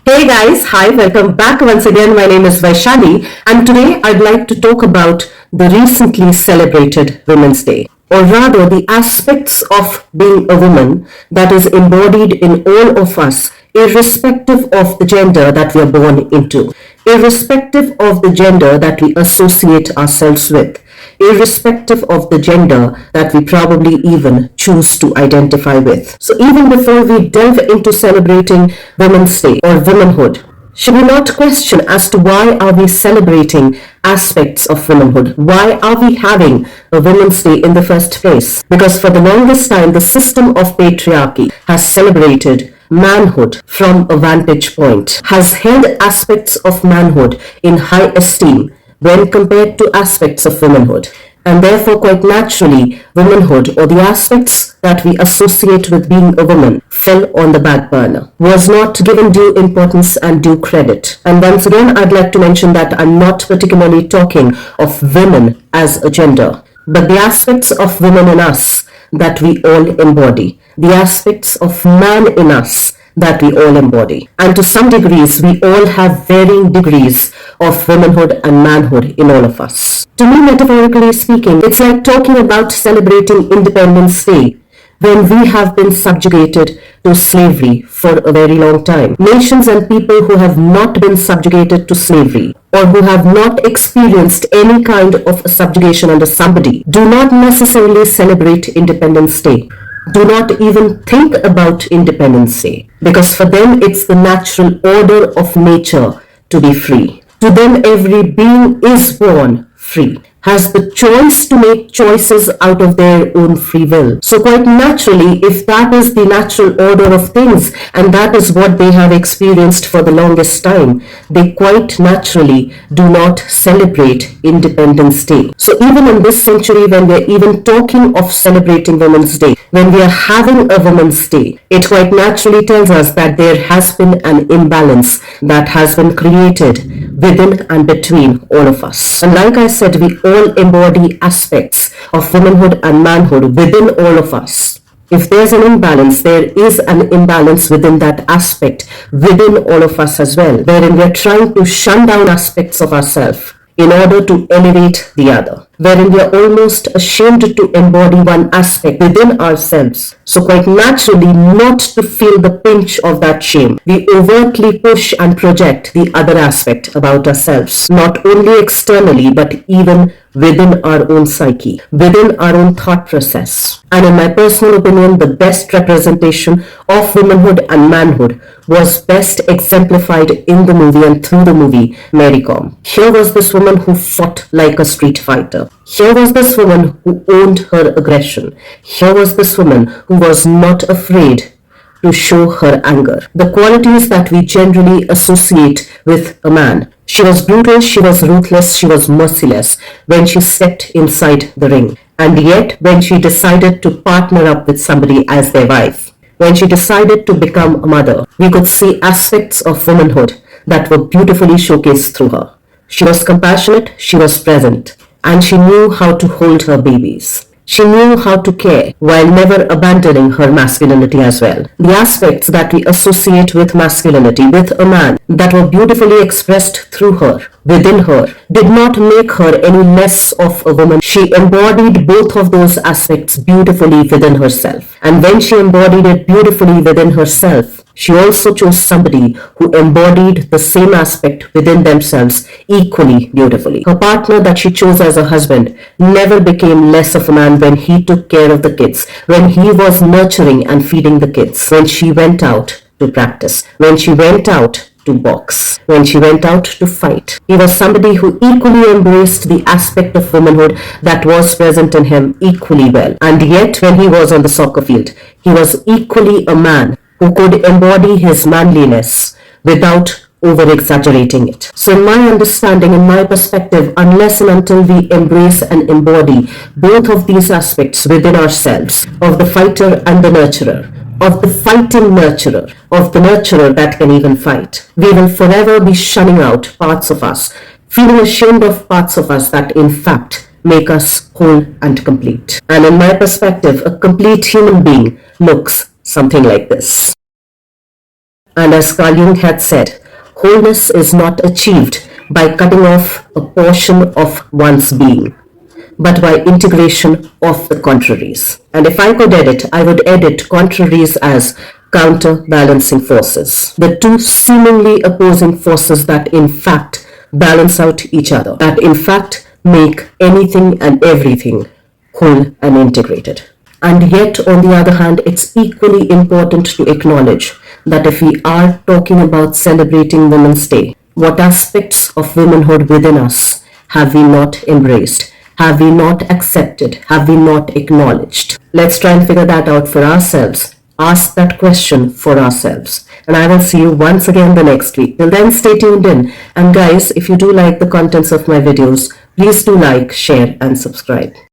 Hey guys, hi, welcome back once again. My name is Vaishali, and today I'd like to talk about the recently celebrated Women's Day, or rather, the aspects of being a woman that is embodied in all of us, irrespective of the gender that we are born into, irrespective of the gender that we associate ourselves with, irrespective of the gender that we probably even choose to identify with. So even before we delve into celebrating Women's Day or womanhood, should we not question as to why are we celebrating aspects of womanhood? Why are we having a Women's Day in the first place? Because for the longest time, the system of patriarchy has celebrated manhood from a vantage point, has held aspects of manhood in high esteem when compared to aspects of womanhood. And therefore, quite naturally, womanhood, or the aspects that we associate with being a woman, fell on the back burner, was not given due importance and due credit. And once again, I'd like to mention that I'm not particularly talking of women as a gender, but the aspects of women in us that we all embody, the aspects of man in us that we all embody. And to some degrees, we all have varying degrees of womanhood and manhood in all of us. To me, metaphorically speaking, it's like talking about celebrating Independence Day when we have been subjugated to slavery for a very long time. Nations and people who have not been subjugated to slavery or who have not experienced any kind of a subjugation under somebody do not necessarily celebrate Independence Day. Do not even think about Independence Day, because for them it's the natural order of nature to be free. To them, every being is born free, has the choice to make choices out of their own free will. So quite naturally, if that is the natural order of things, and that is what they have experienced for the longest time, they quite naturally do not celebrate Independence Day. So even in this century, when we're even talking of celebrating Women's Day, when we are having a Women's Day, it quite naturally tells us that there has been an imbalance that has been created within and between all of us. And like I said, we all embody aspects of womanhood and manhood within all of us. If there's an imbalance, there is an imbalance within that aspect, within all of us as well, wherein we're trying to shun down aspects of ourselves in order to elevate the other, wherein we are almost ashamed to embody one aspect within ourselves. So quite naturally, not to feel the pinch of that shame, we overtly push and project the other aspect about ourselves, not only externally, but even within our own psyche, within our own thought process. And in my personal opinion, the best representation of womanhood and manhood was best exemplified in the movie and through the movie Mary Kom. Here was this woman who fought like a street fighter. Here was this woman who owned her aggression. Here was this woman who was not afraid to show her anger, the qualities that we generally associate with a man. She was brutal, she was ruthless, she was merciless when she stepped inside the ring. And yet, when she decided to partner up with somebody as their wife, when she decided to become a mother, we could see aspects of womanhood that were beautifully showcased through her. She was compassionate, she was present, and she knew how to hold her babies. She knew how to care while never abandoning her masculinity as well. The aspects that we associate with masculinity, with a man, that were beautifully expressed through her, within her, did not make her any less of a woman. She embodied both of those aspects beautifully within herself. And when she embodied it beautifully within herself, she also chose somebody who embodied the same aspect within themselves equally beautifully. Her partner that she chose as a husband never became less of a man when he took care of the kids, when he was nurturing and feeding the kids, when she went out to practice, when she went out to box, when she went out to fight. He was somebody who equally embraced the aspect of womanhood that was present in him equally well. And yet, when he was on the soccer field, he was equally a man who could embody his manliness without over-exaggerating it. So in my understanding, in my perspective, unless and until we embrace and embody both of these aspects within ourselves, of the fighter and the nurturer, of the fighting nurturer, of the nurturer that can even fight, we will forever be shunning out parts of us, feeling ashamed of parts of us that in fact make us whole and complete. And in my perspective, a complete human being looks something like this. And as Carl Jung had said, wholeness is not achieved by cutting off a portion of one's being, but by integration of the contraries. And if I could edit, I would edit contraries as counterbalancing forces. The two seemingly opposing forces that in fact balance out each other, that in fact make anything and everything whole and integrated. And yet, on the other hand, it's equally important to acknowledge that if we are talking about celebrating Women's Day, what aspects of womanhood within us have we not embraced? Have we not accepted? Have we not acknowledged? Let's try and figure that out for ourselves. Ask that question for ourselves. And I will see you once again the next week. Till then, stay tuned in. And guys, if you do like the contents of my videos, please do like, share, and subscribe.